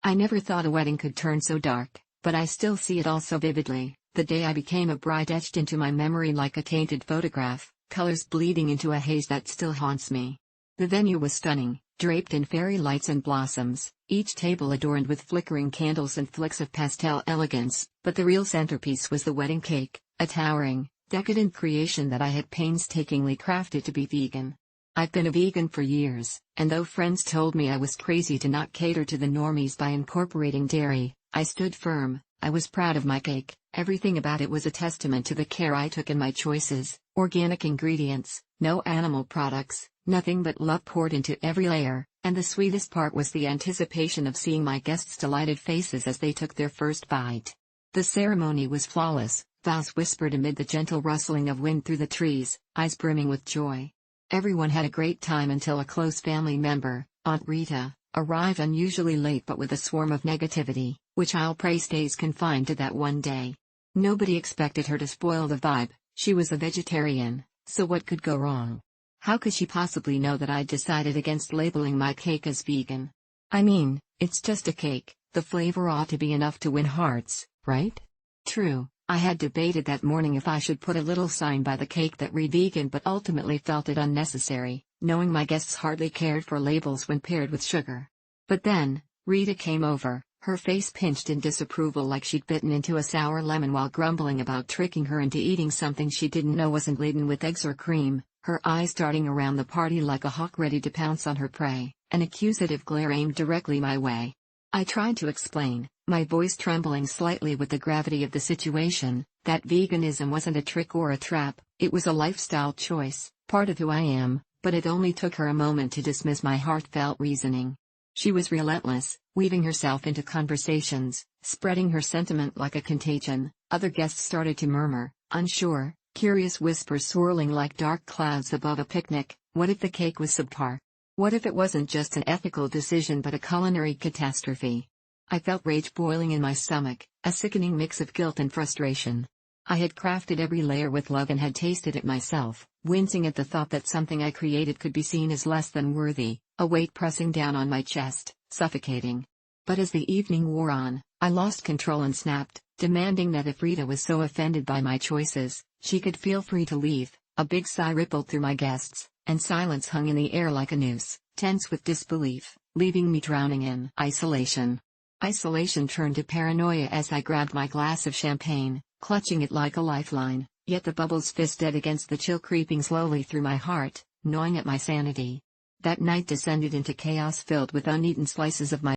I never thought a wedding could turn so dark, but I still see it all so vividly. The day I became a bride etched into my memory like a tainted photograph, colors bleeding into a haze that still haunts me. The venue was stunning, draped in fairy lights and blossoms, each table adorned with flickering candles and flicks of pastel elegance, but the real centerpiece was the wedding cake, a towering, decadent creation that I had painstakingly crafted to be vegan. I've been a vegan for years, and though friends told me I was crazy to not cater to the normies by incorporating dairy, I stood firm. I was proud of my cake. Everything about it was a testament to the care I took in my choices: organic ingredients, no animal products, nothing but love poured into every layer, and the sweetest part was the anticipation of seeing my guests' delighted faces as they took their first bite. The ceremony was flawless, vows whispered amid the gentle rustling of wind through the trees, eyes brimming with joy. Everyone had a great time until a close family member, Aunt Rita, arrived unusually late but with a swarm of negativity, which I'll pray stays confined to that one day. Nobody expected her to spoil the vibe. She was a vegetarian, so what could go wrong? How could she possibly know that I'd decided against labeling my cake as vegan? I mean, it's just a cake, the flavor ought to be enough to win hearts, right? True, I had debated that morning if I should put a little sign by the cake that read vegan, but ultimately felt it unnecessary, knowing my guests hardly cared for labels when paired with sugar. But then, Rita came over, her face pinched in disapproval like she'd bitten into a sour lemon while grumbling about tricking her into eating something she didn't know wasn't laden with eggs or cream, her eyes darting around the party like a hawk ready to pounce on her prey, an accusative glare aimed directly my way. I tried to explain, my voice trembling slightly with the gravity of the situation, that veganism wasn't a trick or a trap, it was a lifestyle choice, part of who I am, but it only took her a moment to dismiss my heartfelt reasoning. She was relentless, weaving herself into conversations, spreading her sentiment like a contagion. Other guests started to murmur, unsure, curious whispers swirling like dark clouds above a picnic. What if the cake was subpar? What if it wasn't just an ethical decision but a culinary catastrophe? I felt rage boiling in my stomach, a sickening mix of guilt and frustration. I had crafted every layer with love and had tasted it myself, wincing at the thought that something I created could be seen as less than worthy, a weight pressing down on my chest, suffocating. But as the evening wore on, I lost control and snapped, demanding that if Rita was so offended by my choices, she could feel free to leave. A big sigh rippled through my guests, and silence hung in the air like a noose, tense with disbelief, leaving me drowning in isolation. Isolation turned to paranoia as I grabbed my glass of champagne, clutching it like a lifeline, yet the bubbles fisted against the chill creeping slowly through my heart, gnawing at my sanity. That night descended into chaos filled with uneaten slices of my